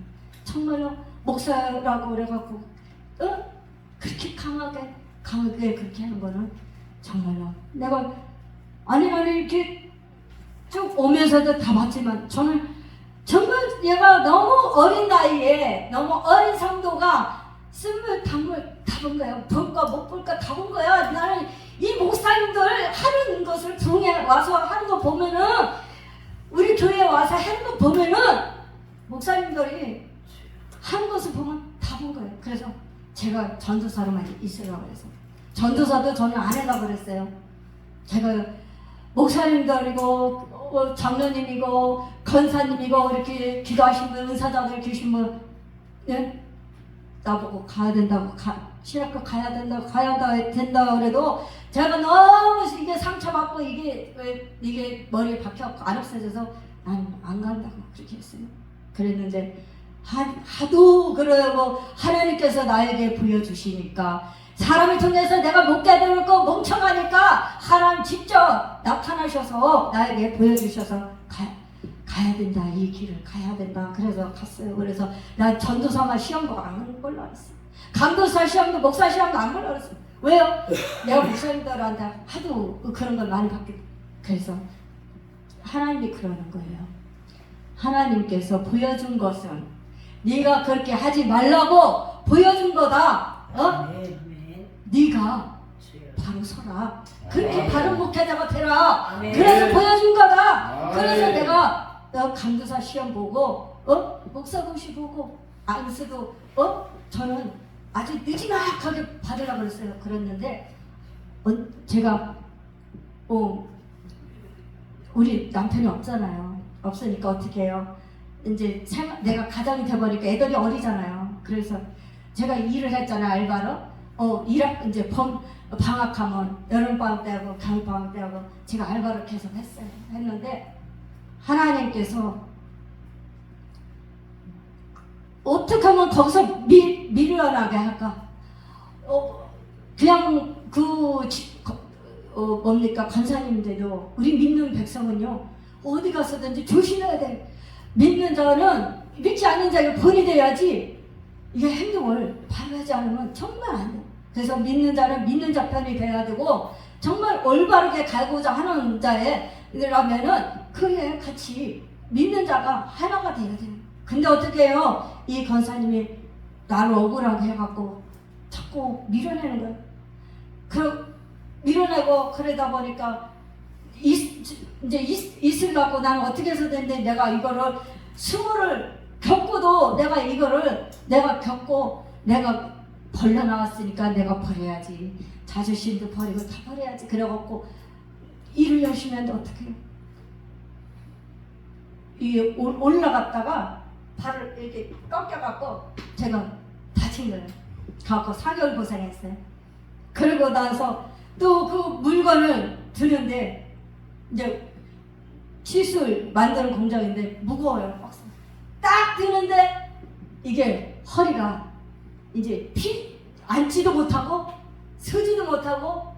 정말로 목사라고 그래갖고 그렇게 강하게 그렇게 하는 거는 정말로 내가 아니 이렇게 쭉 오면서도 다 봤지만 저는 정말 얘가 너무 어린 나이에 너무 어린 성도가 쓴물 단물 다 본 거예요. 볼까 못 볼까 다 본 거야. 나는 이 목사님들 하는 것을 중에 와서 하는 거 보면은 우리 교회에 와서 하는 거 보면은 목사님들이 하는 것을 보면 다 본 거예요. 그래서 제가 전도사로만 있으려고 해서 전도사도 저는 안 하려고 그랬어요. 제가 목사님들이고 장로님이고 권사님이고 이렇게 기도하신 분 은사자들 계신 분 예? 나보고 가야 된다고 신학교 가야 된다고 그래도 제가 너무 이게 상처받고 이게 머리에 박혀갖고 안 없어져서 난 안 간다고 그렇게 했어요. 그랬는데 하도 그러고 하나님께서 나에게 보여주시니까 사람을 통해서 내가 못 깨달고 멍청하니까 하나님 직접 나타나셔서 나에게 보여주셔서 가야 된다. 이 길을 가야 된다. 그래서 갔어요. 그래서 나 전도사만 시험도 안 걸려 했어. 강도사 시험도 목사 시험도 안 걸려 했어. 왜요? 내가 목사님들한테 하도 그런 걸 많이 받게. 그래서 하나님이 그러는 거예요. 하나님께서 보여준 것은 네가 그렇게 하지 말라고 보여준 거다. 네가 바로 서라. 그렇게 바른 목회자가 되라. 그래서 보여준 거다. 그래서 내가 강도사 시험 보고 목사 공시 보고 안수도 저는 아주 느지막하게 받으라고 그랬어요. 그랬는데 제가 우리 남편이 없잖아요. 없으니까 어떻게 해요? 이제 내가 가장이 돼버리니까 애들이 어리잖아요. 그래서 제가 일을 했잖아요. 알바로. 이제 방학하면 여름방학 때 하고 겨울방학 때 하고 제가 알바를 계속 했는데 하나님께서 어떻게 하면 거기서 밀려나게 할까? 그냥 뭡니까? 권사님들도 우리 믿는 백성은요 어디 가서든지 조심해야 돼. 믿는 자는 믿지 않는 자가 본이 돼야지. 이게 행동을 바르지 않으면 정말 안 돼. 그래서 믿는 자는 믿는 자 편이 돼야 되고 정말 올바르게 가고자 하는 자라면은 그에 같이 믿는 자가 하나가 돼야 돼요. 근데 어떻게 해요? 이 권사님이 나를 억울하게 해갖고 자꾸 밀어내는 거예요. 밀어내고 그러다 보니까 이제 있으려고 나는 어떻게 해서 됐는데 내가 이거를 수모를 겪고도 내가 겪고 내가 벌려나왔으니까 내가 버려야지. 자존심도 버리고 다 버려야지. 그래갖고 일을 열심히 하는데 어떻게 해요? 이 올라갔다가 발을 이렇게 꺾여갖고 제가 다친 거예요. 갖고 4개월 고생했어요. 그러고 나서 또 그 물건을 드는데 이제 치술 만드는 공장인데 무거워요. 딱 드는데 이게 허리가 이제 앉지도 못하고 서지도 못하고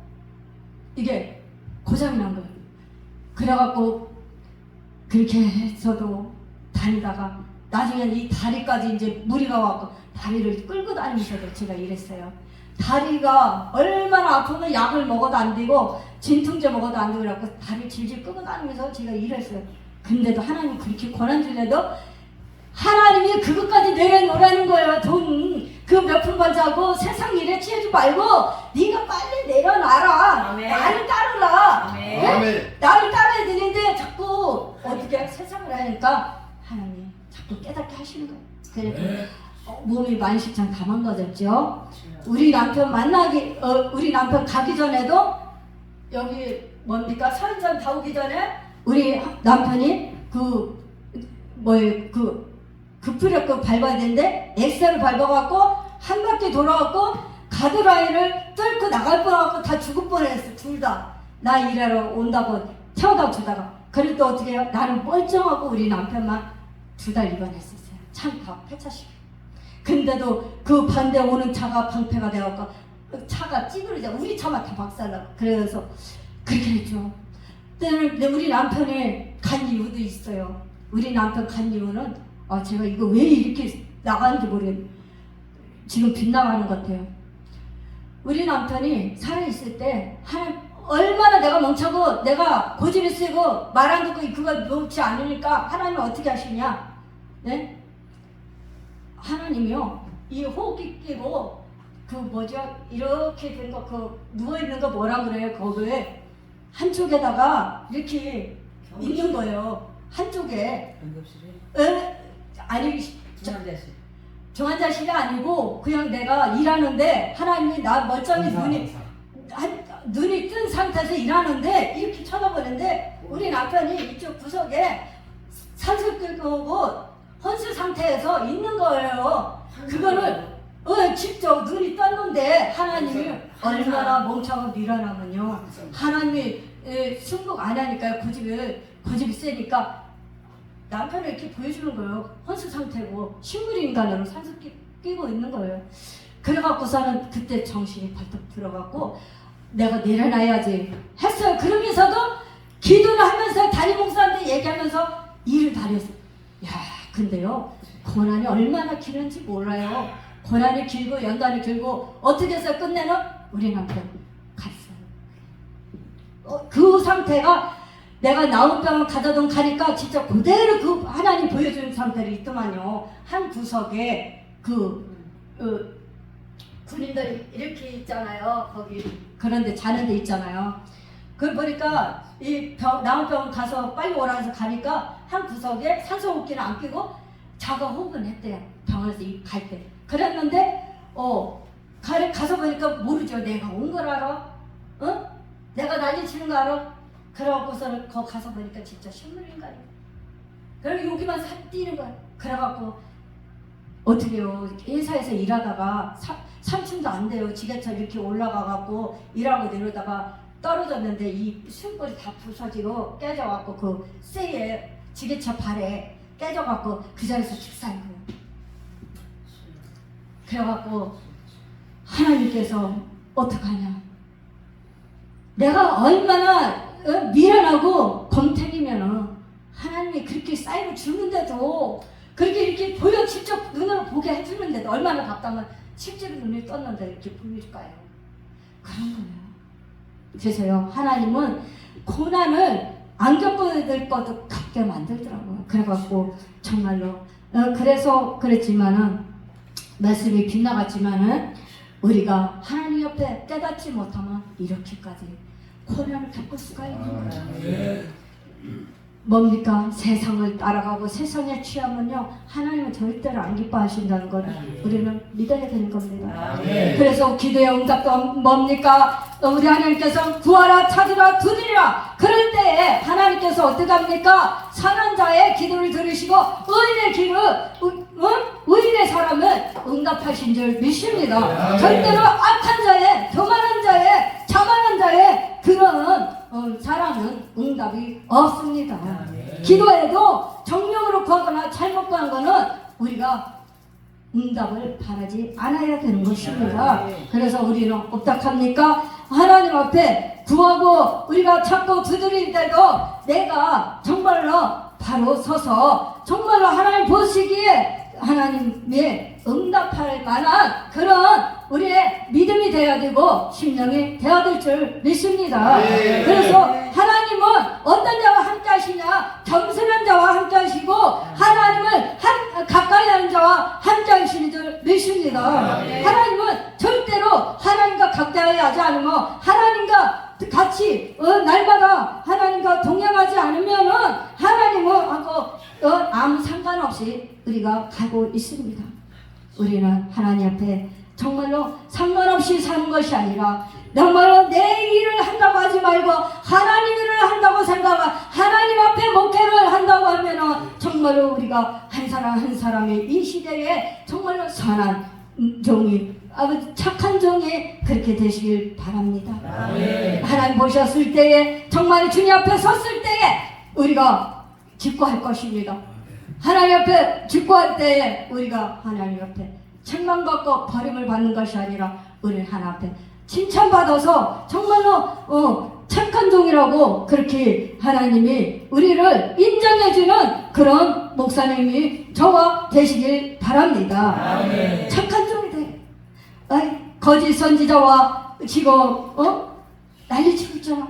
이게 고장이 난 거예요. 그래갖고 그렇게 해서도 다니다가 나중에 이 다리까지 이제 무리가 와서 다리를 끌고 다니면서도 제가 이랬어요. 다리가 얼마나 아프면 약을 먹어도 안 되고 진통제 먹어도 안 되고 그래갖고 다리를 질질 끌고 다니면서 제가 이랬어요. 근데도 하나님 그렇게 권한 주려도 하나님이 그것까지 내려놓으라는 거예요. 돈 그 몇 푼만 자고 세상 일에 취하지 말고 네가 빨리 내려놔라. 아멘. 나를 따르라. 아멘. 아멘. 나를 따라야 되는데 자꾸 어떻게 세상을 하니까 하나님 자꾸 깨닫게 하시는 거예요. 그래서 몸이 만식장 다 망가졌죠. 우리 남편 우리 남편 가기 전에도 여기 뭡니까? 서른살 다 오기 전에 우리 남편이 급브레이크 밟아야 되는데 엑셀을 밟아갖고 한 바퀴 돌아갖고 가드라인을 뚫고 나갈 뻔하고 다 죽을 뻔했어. 둘 다. 나 일하러 온다고 태워다 주다가. 그래도 어떻게 해요? 나는 멀쩡하고 우리 남편만 2달 입원했었어요. 참 다 폐차시켜. 근데도 그 반대 오는 차가 방패가 되어갖고 차가 찌그러져. 우리 차만 다 박살나고. 그래서 그렇게 했죠. 근데 우리 남편이 간 이유도 있어요. 우리 남편 간 이유는 제가 이거 왜 이렇게 나가는지 모르겠어요. 지금 빗나가는 것 같아요. 우리 남편이 살아있을 때 얼마나 내가 멍청고 내가 고집이 세고 말 안 듣고 그걸 놓지 않으니까 하나님은 어떻게 하시냐? 네? 하나님이요 이 호흡기 끼고 그 뭐죠? 이렇게 된 거 그 누워 있는 거 뭐라 그래요? 거기에 한쪽에다가 이렇게 있는 거예요. 한쪽에. 응급실에? 아니 중환자실. 중환자실이 아니고 그냥 내가 일하는데 하나님이 나 멀쩡히 눈이 뜬 상태에서 일하는데 이렇게 쳐다보는데 우리 남편이 이쪽 구석에 산소 끌고 오고 혼수 상태에서 있는 거예요. 그거를 직접 눈이 떴는데 하나님이 얼마나 멍청하고 미련하면요. 하나님이 승복 안 하니까 고집이 세니까 남편을 이렇게 보여주는 거예요. 혼수 상태고 식물인간으로 산소 끼고 있는 거예요. 그래갖고서는 그때 정신이 벌떡 들어갔고 내가 내려놔야지 했어요. 그러면서도 기도를 하면서 담임 목사한테 얘기하면서 일을 다 했어요. 야, 근데요 고난이 얼마나 길은지 몰라요. 고난이 길고 연단이 길고 어떻게 해서 끝내는 우리 남편 갔어요. 그 상태가 내가 나온병을 가져던 가니까 진짜 그대로 그 하나님 보여주는 상태로 있더만요. 한 구석에 군인들이 이렇게 있잖아요. 거기 그런데 자는 데 있잖아요. 그걸 보니까 나온병 가서 빨리 오라 해서 가니까 한 구석에 산소호흡기는 안 끼고 자가 호흡은 했대요. 병원에서 갈 때. 그랬는데 가서 보니까 모르죠. 내가 온 걸 알아? 내가 난리 치는 거 알아? 그러고서는 거기 가서 보니까 진짜 식물인간이야. 그리고 여기만 살 뛰는 거야. 그래갖고 어떻게 해요. 회사에서 일하다가 3층도 안 돼요. 지게차 이렇게 올라가갖고 일하고 내려다가 떨어졌는데 이 숨골이 다 부서지고 깨져갖고 그 쇠에 지게차 발에 깨져갖고 그 자리에서 죽사한 거예요. 그래갖고 하나님께서 어떡하냐. 내가 얼마나 미련하고 검탱이면은 하나님이 그렇게 사인을 주는데도 그렇게 이렇게 보여 직접 눈으로 보게 해주는데도 얼마나 답답하면 실제로 눈이 떴는데 이렇게 보일까요? 그런 거예요. 그래서요 하나님은 고난을 안 겪어야 것도 겪게 만들더라고요. 그래갖고 정말로 그래서 그랬지만은 말씀이 빗나갔지만은 우리가 하나님 옆에 깨닫지 못하면 이렇게까지 고난을 겪을 수가 있는 거예요. 뭡니까? 세상을 따라가고 세상에 취하면요 하나님은 절대로 안 기뻐하신다는 걸 우리는 믿어야 되는 겁니다. 그래서 기도의 응답도 뭡니까? 우리 하나님께서 구하라 찾으라 두드리라. 그럴 때에 하나님께서 어떻게 합니까? 선한 자의 기도를 들으시고 의인의 사람은 응답하신 줄 믿습니다. 절대로 악한 자의 교만한 자의 자만한 자의 그런 사람은 응답이 없습니다. 기도에도 정령으로 구하거나 잘못 구한 거는 우리가 응답을 바라지 않아야 되는 것입니다. 그래서 우리는 어떡합니까? 하나님 앞에 구하고 우리가 찾고 두드릴 때도 내가 정말로 바로 서서 정말로 하나님 보시기에 하나님의 응답할 만한 그런 우리의 믿음이 되어야 되고 심령이 되어야 될 줄 믿습니다. 그래서 하나님은 어떤 자와 함께 하시냐? 겸손한 자와 함께 하시고 하나님을 가까이 하는 자와 함께 하시는 줄 믿습니다. 하나님은 절대로 하나님과 가까이 하지 않으면 하나님과 같이 날마다 하나님과 동행하지 않으면은 하나님은 아무 상관없이 우리가 가고 있습니다. 우리는 하나님 앞에 정말로 상관없이 사는 것이 아니라 정말로 내 일을 한다고 하지 말고 하나님 일을 한다고 생각하고 하나님 앞에 목회를 한다고 하면은 정말로 우리가 한 사람 한 사람이 이 시대에 정말로 선한 종이 착한 종이 그렇게 되시길 바랍니다. 하나님 보셨을 때에 정말 주님 앞에 섰을 때에 우리가 기뻐할 것입니다. 하나님 앞에 기뻐할 때에 우리가 하나님 앞에 책망받고 버림을 받는 것이 아니라 우리는 하나님 앞에 칭찬받아서 정말로 착한 종이라고 그렇게 하나님이 우리를 인정해주는 그런 목사님이 저와 되시길 바랍니다. 착한 종이 돼. 거짓 선지자와 지금 난리치고 있잖아.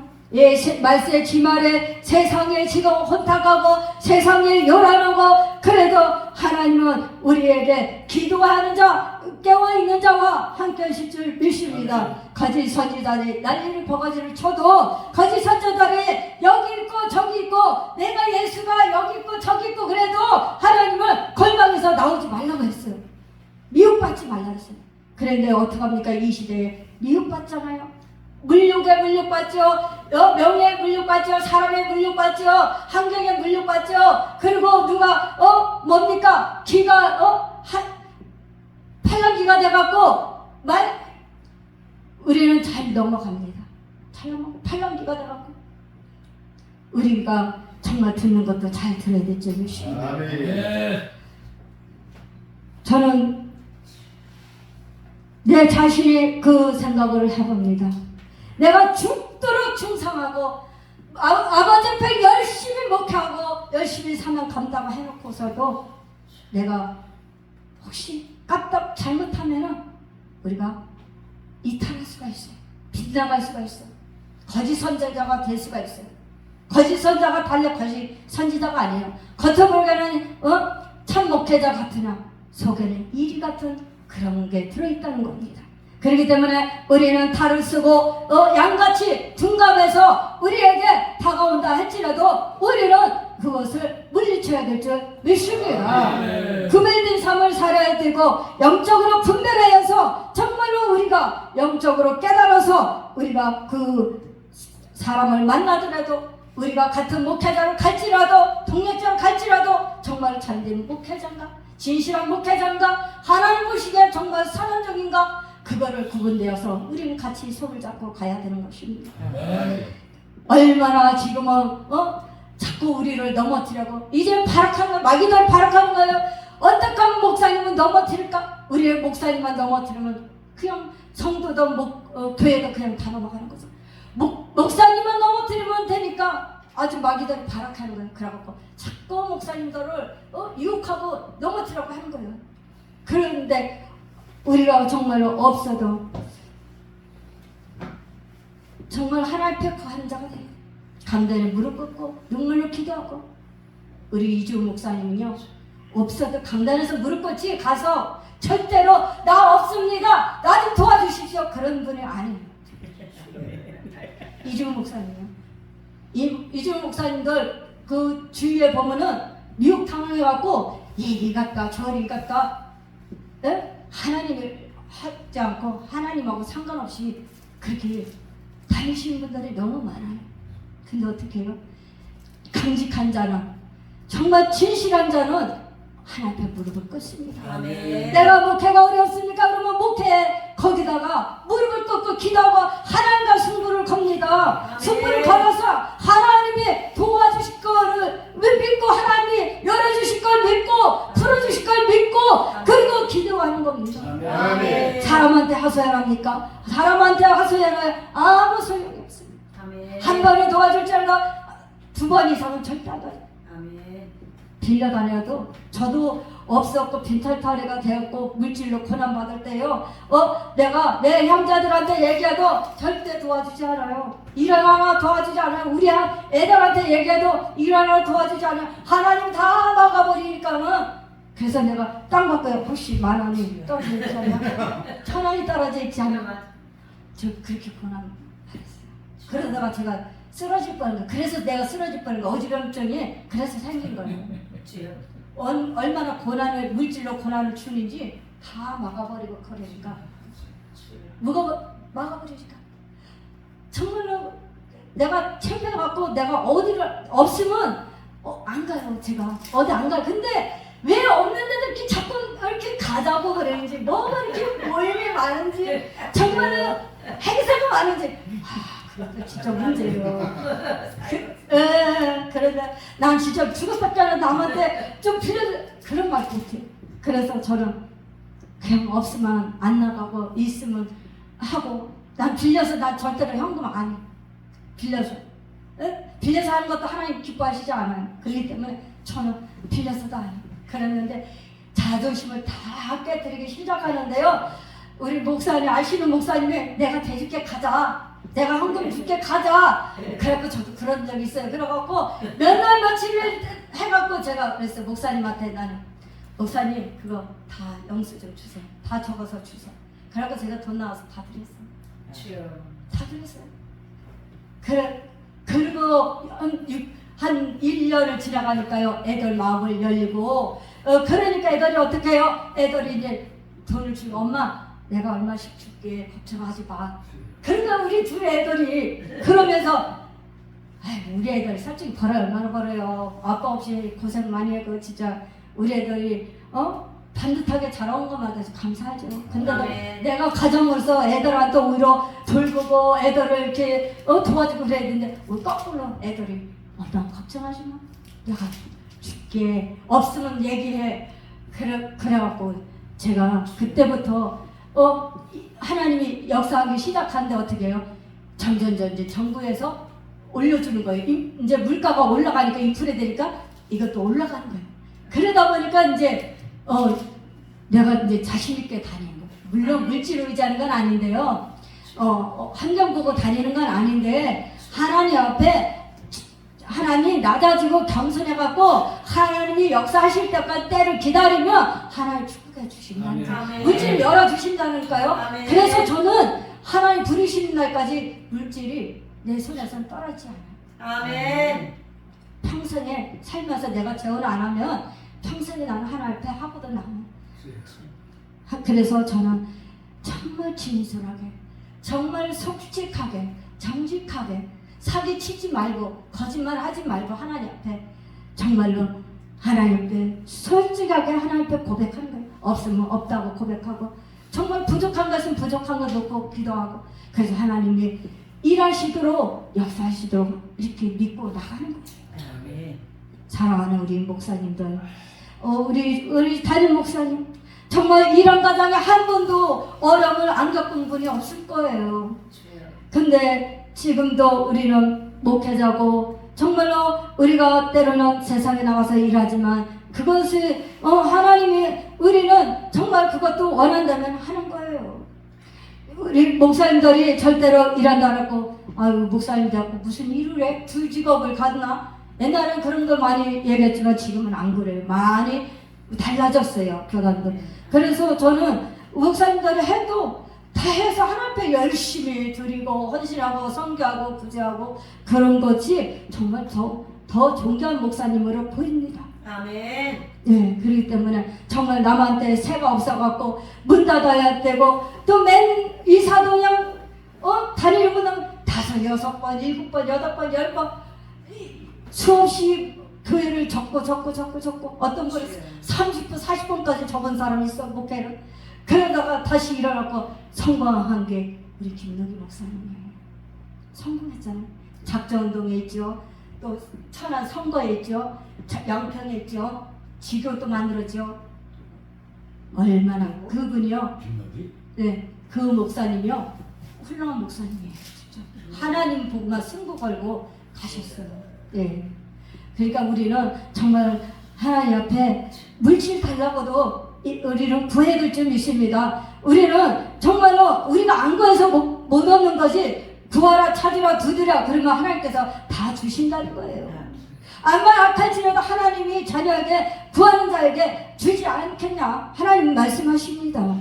말세 기말에 세상에 지금 혼탁하고 세상에 요란하고 그래도 하나님은 우리에게 기도하는 자 깨어있는 자와 함께 하실 줄 믿습니다. 거짓 선지자들이 난리를 버거지를 쳐도 거짓 선지자들이 여기 있고 저기 있고 내가 예수가 여기 있고 저기 있고 그래도 하나님은 골방에서 나오지 말라고 했어요. 미혹받지 말라고 했어요. 그런데 어떡합니까? 이 시대에 미혹받잖아요. 물욕에 물욕받죠. 명예에 물욕받죠. 사람에 물욕받죠. 환경에 물욕받죠. 그리고 누가 뭡니까? 기가 팔랑기가 돼갖고 우리는 잘 넘어갑니다. 팔랑기가 돼갖고 우리가 정말 듣는 것도 잘 들어야 될 줄 믿습니다. 저는 내 자신이 그 생각을 해봅니다. 내가 죽도록 충성하고 아버지 앞에 열심히 목회하고 열심히 사명 감당을 해놓고서도 내가 혹시 까딱 잘못하면은 우리가 이탈할 수가 있어요. 빗나갈 수가 있어요. 거짓 선지자가 될 수가 있어요. 거짓 선지자가 달려 거짓 선지자가 아니에요. 겉으로는 참 목회자 같으나 속에는 이리 같은 그런 게 들어있다는 겁니다. 그렇기 때문에 우리는 탈을 쓰고 양같이 둔갑해서 우리에게 다가온다 할지라도 우리는 그것을 물리쳐야 될 줄 믿습니다. 구별된 삶을 살아야 되고 영적으로 분별하여서 정말로 우리가 영적으로 깨달아서 우리가 그 사람을 만나더라도 우리가 같은 목회자로 갈지라도 동력자로 갈지라도 정말 참된 목회자인가 진실한 목회자인가 하나님 보시기에 정말 선언적인가 그거를 구분되어서 우리는 같이 손을 잡고 가야 되는 것입니다. 얼마나 지금은 자꾸 우리를 넘어뜨리고 이제 발악하는 마귀들 발악하는 거예요. 어떻게 하면 목사님은 넘어뜨릴까? 우리의 목사님만 넘어뜨리면 그냥 성도도 교회도 그냥 다 넘어가는 거죠. 목사님만 넘어뜨리면 되니까 아주 마귀들이 발악하는 거예요. 그래갖고 자꾸 목사님들을 유혹하고 넘어뜨리라고 하는 거예요. 그런데 우리가 정말로 없어도 정말 하나님 앞에 거하는 자가 돼요. 감단에 무릎 꿇고 눈물로 기도하고 우리 이주호 목사님은요 없어도 강단에서 무릎 꿇지 가서 절대로 나 없습니다 나 좀 도와주십시오 그런 분이 아니에요. 이주호 목사님이요. 이주호 목사님들 그 주위에 보면은 미혹당해갖고 이리 갔다 저리 갔다 하나님을 하지 않고 하나님하고 상관없이 그렇게 다니시는 분들이 너무 많아요. 근데 어떻게 해요? 강직한 자는 정말 진실한 자는 하나님 앞에 무릎을 꿇습니다. 아멘. 내가 목회가 어렵습니까? 그러면 목회 거기다가 무릎을 꿇고 기도하고 하나님과 승부를 겁니다. 승부를 걸어서 하나님이 도와주실 거를 믿고 하나님이 열어주실 걸 믿고 풀어주실 걸 믿고 그리고 기도하는 겁니다. 아멘. 사람한테 하소연합니까? 사람한테 하소연을 아무 소용이 없습니다. 아멘. 한 번에 도와줄 줄 알고 두 번 이상은 절대 안 돼요. 아멘. 빌려다녀도 저도 없었고 빈털터리가 되었고 물질로 고난받을 때요 내가 내 형제들한테 얘기해도 절대 도와주지 않아요. 일 하나 도와주지 않아요. 우리 애들한테 얘기해도 일 하나 도와주지 않아요. 하나님 다 막아버리니까는 그래서 내가 땅 바꿔요. 혹시 10,000원이 떨어져 있잖아요. 1,000원이 떨어져 있지 않아요. 저 그렇게 고난 받았어요. 그러다가 제가 쓰러질 뻔한 거. 그래서 내가 쓰러질 뻔한 거. 어지럼증이 그래서 생긴 거예요. 얼마나 고난을 물질로 고난을 주는지 다 막아버리고 그러니까 막아버리니까 정말로 내가 챙겨갖고 내가 어디를 없으면 안 가요. 제가 어디 안 가요. 근데 왜 없는 데들 이렇게 자꾸 이렇게 가자고 그러는지 뭐가 이렇게 모임이 많은지 정말로 행사가 많은지 그것도 진짜 문제예요. 그런데 난 진짜 죽었었잖아. 남한테 좀 그런 말 못해. 그래서 저는 그냥 없으면 안 나가고 있으면 하고 난 빌려서 난 절대로 현금 안 해. 빌려서 빌려서 하는 것도 하나님 기뻐하시지 않아요. 그렇기 때문에 저는 빌려서도 안 해요. 그랬는데 자존심을 다 깨뜨리기 시작하는데요. 우리 목사님 아시는 목사님이 내가 대줄게 가자. 내가 헌금 줄게 가자. 그래갖고 저도 그런 적이 있어요. 그래갖고 몇 날 며칠을 해갖고 제가 그랬어요. 목사님한테 나는 목사님 그거 다 영수증 주세요. 다 적어서 주세요. 그래갖고 제가 돈 나와서 다 드렸어요. 다 드렸어요. 그래 그리고 한 1년을 지나가니까요. 애들 마음을 열리고 그러니까 애들이 어떻게 해요? 애들이 이제 돈을 주고 엄마 내가 얼마씩 줄게 걱정하지 마. 그러니까 우리 두 애들이 그러면서 아이 우리 애들 솔직히 벌어요. 얼마나 벌어요. 아빠 없이 고생 많이 하고 진짜 우리 애들이 반듯하게 자라온 것마다 감사하죠. 근데 내가 가정으로서 애들한테 오히려 돌보고 애들을 이렇게 도와주고 그래야 되는데 우리 거꾸로 애들이 엄마 걱정하지 마. 내가 줄게. 없으면 얘기해. 그래갖고 제가 그때부터 하나님이 역사하기 시작하는데 어떻게 해요? 점점 이제 정부에서 올려주는 거예요. 이제 물가가 올라가니까 인플레 되니까 이것도 올라가는 거예요. 그러다 보니까 이제 내가 이제 자신 있게 다니는 거예요. 물론 물질을 의지하는 건 아닌데요. 환경 보고 다니는 건 아닌데 하나님 앞에 하나님 낮아지고 겸손해갖고 하나님이 역사하실 때까지 때를 기다리면 하나님 축복해 주신다. 물질을 열어주신다니까요. 그래서 저는 하나님 부르시는 날까지 물질이 내 손에선 떨어지지 않아요. 아멘. 평생에 살면서 내가 재혼 안 하면 평생에 나는 하나님 앞에 하고도 남아요. 그래서 저는 정말 진솔하게 정말 솔직하게 정직하게 사기치지 말고 거짓말하지 말고 하나님 앞에 정말로 하나님 앞에 솔직하게 하나님 앞에 고백하는 거예요. 없으면 없다고 고백하고 정말 부족한 것은 부족한 거 놓고 기도하고 그래서 하나님이 일하시도록 역사하시도록 이렇게 믿고 나가는 거예요. 사랑하는 우리 목사님들 우리 담임 목사님 정말 이런 가정에 한 번도 어려움을 안 겪은 분이 없을 거예요. 근데 지금도 우리는 목회자고 정말로 우리가 때로는 세상에 나가서 일하지만 그것을 하나님이 우리는 정말 그것도 원한다면 하는 거예요. 우리 목사님들이 절대로 일한다고 아유 목사님들 무슨 일을 해? 두 직업을 갖나? 옛날엔 그런 거 많이 얘기했지만 지금은 안 그래요. 많이 달라졌어요. 교단도. 그래서 저는 목사님들이 해도 다 해서 하나님 앞에 열심히 드리고 헌신하고 선교하고 구제하고 그런 것이 정말 더 존귀한 목사님으로 보입니다. 아멘. 네, 그렇기 때문에 정말 남한테 새가 없어갖고 문 닫아야 되고 또 맨 이사동양 다니는 분은 5, 6번, 7번, 8번, 10번 수없이 교회를 적고 어떤 분은 30분, 40분까지 적은 사람이 있어 목회를. 그러다가 다시 일어나고 성공한 게 우리 김덕희 목사님이에요. 성공했잖아요. 작정운동에 있죠. 또 천안 선거에 있죠. 양평에 있죠. 지교도 만들었죠. 얼마나 그분이요. 네, 그 목사님이요. 훌륭한 목사님이에요. 진짜. 하나님 보고만 승부 걸고 가셨어요. 네. 그러니까 우리는 정말 하나님 앞에 물질 달라고도 우리는 구해줄 줄 믿습니다. 우리는 정말로 우리가 안 구해서 못 얻는 것이 구하라 찾으라 두드려 그러면 하나님께서 다 주신다는 거예요. 암만 악할지라도 하나님이 자녀에게 구하는 자에게 주지 않겠냐 하나님 말씀하십니다.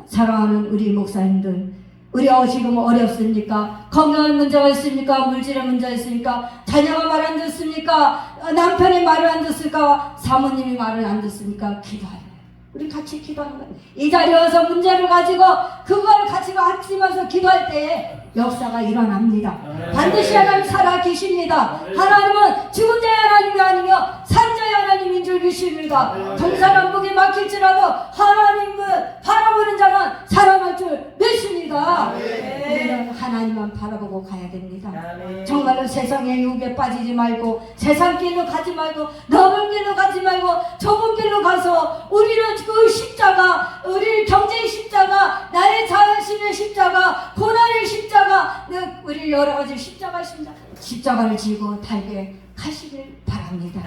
사랑하는 우리 목사님들 우리 지금 어렵습니까? 건강한 문제가 있습니까? 물질의 문제가 있습니까? 자녀가 말 안 듣습니까? 남편이 말을 안 듣습니까? 사모님이 말을 안 듣습니까? 기도해요. 우리 같이 기도하는 거예요. 이 자리에 와서 문제를 가지고 그걸 가지고 앉으면서 기도할 때에 역사가 일어납니다. 반드시 하나님 살아 계십니다. 하나님은 죽은 자의 하나님이 아니며 산 자의 하나님인 줄 믿습니다. 동서남북이 막힐지라도 하나님을 바라보는 자는 살아날 줄 믿습니다. 우리는 하나님만 바라보고 가야 됩니다. 정말로 세상의 유혹에 빠지지 말고 세상 길로 가지 말고 넓은 길로 가지 말고 좁은 길로 가서 우리는 그 십자가 우리 경제의 십자가 나의 자신의 십자가 고난의 십자가 우리 여러 가지 십자가를 지고 달게 하시길 바랍니다.